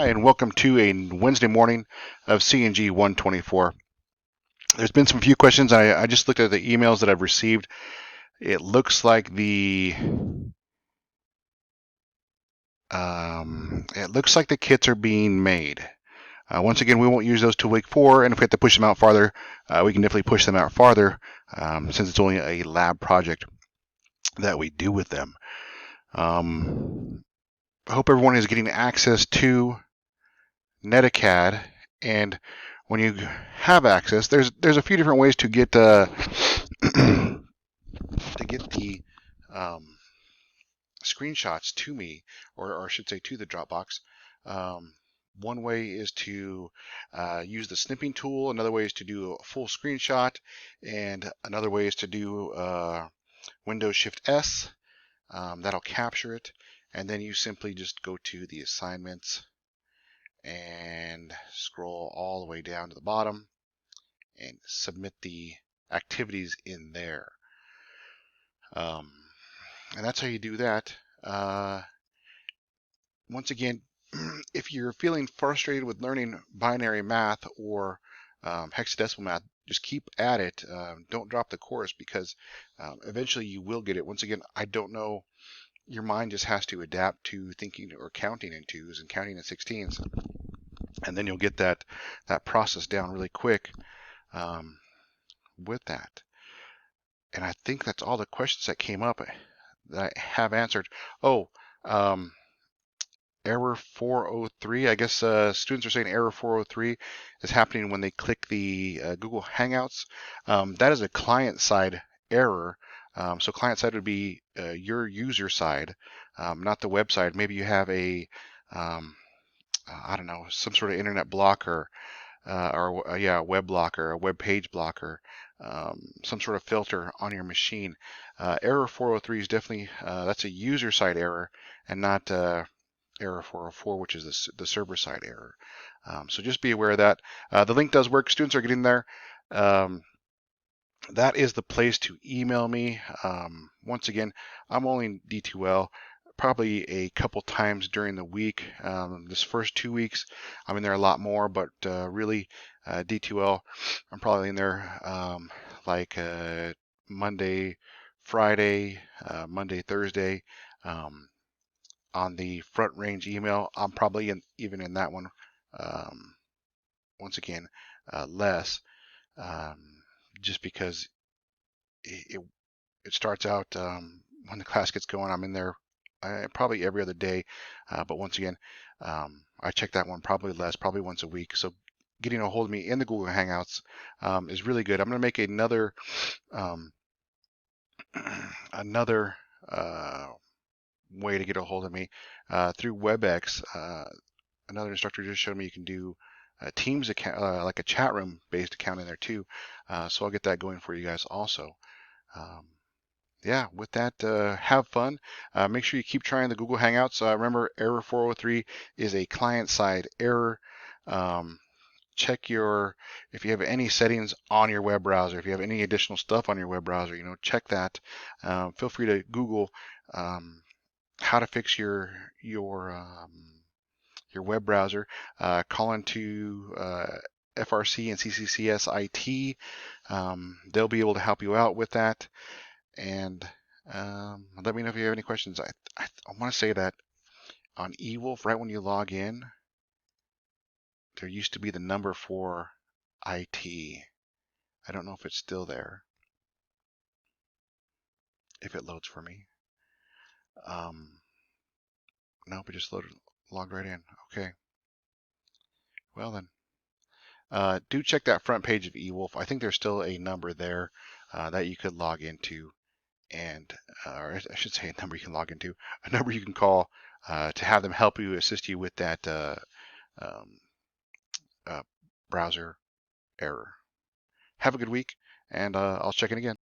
Hi, and welcome to a Wednesday morning of CNG 124. There's been some few questions. I just looked at the emails that I've received. It looks like the kits are being made. Once again, we won't use those till week 4, and if we have to push them out farther, we can definitely push them out farther, since it's only a lab project that we do with them. I hope everyone is getting access to Netacad, and when you have access, there's a few different ways to get to get the screenshots to me, or I should say to the Dropbox. One way is to use the snipping tool. Another way is to do a full screenshot, and another way is to do Windows Shift S. That'll capture it, and then you simply just go to the assignments and scroll all the way down to the bottom and submit the activities in there. And that's how you do that. Once again, if you're feeling frustrated with learning binary math or hexadecimal math, just keep at it. Don't drop the course, because eventually you will get it. Once again, I don't know. Your mind just has to adapt to thinking or counting in 2s and counting in 16s. And then you'll get that process down really quick with that. And I think that's all the questions that came up that I have answered. Oh, error 403. I guess students are saying error 403 is happening when they click the Google Hangouts. That is a client-side error. So client-side would be your user side, not the website. Maybe you have a I don't know, some sort of internet blocker, a web blocker, a web page blocker, some sort of filter on your machine. Error 403 is definitely that's a user side error, and not error 404, which is the server side error. So just be aware of that. The link does work. Students are getting there. That is the place to email me. Once again, I'm only D2L. Probably a couple times during the week. This first 2 weeks, I'm in there a lot more, but really, D2L, I'm probably in there like Monday, Friday, Monday, Thursday. On the front range email, I'm probably even in that one. Once again, less, just because it starts out when the class gets going. I'm in there probably every other day, but once again, I check that one probably less, probably once a week. So getting a hold of me in the Google Hangouts is really good. I'm going to make another way to get a hold of me through WebEx. Another instructor just showed me you can do a Teams account, like a chat room based account in there too. So I'll get that going for you guys also. Yeah, with that, have fun. Make sure you keep trying the Google Hangouts. Remember, error 403 is a client-side error. Check if you have any settings on your web browser, if you have any additional stuff on your web browser, check that. Feel free to Google how to fix your web browser. Call into FRC and CCCS IT. They'll be able to help you out with that. And let me know if you have any questions. I want to say that on Ewolf, right when you log in, there used to be the number for IT. I don't know if it's still there, if it loads for me. Nope, it just logged right in. Okay. Well then, do check that front page of Ewolf. I think there's still a number there that you could log into, and or I should say a number you can log into, a number you can call to have them help you, assist you with that browser error. Have a good week, and I'll check in again.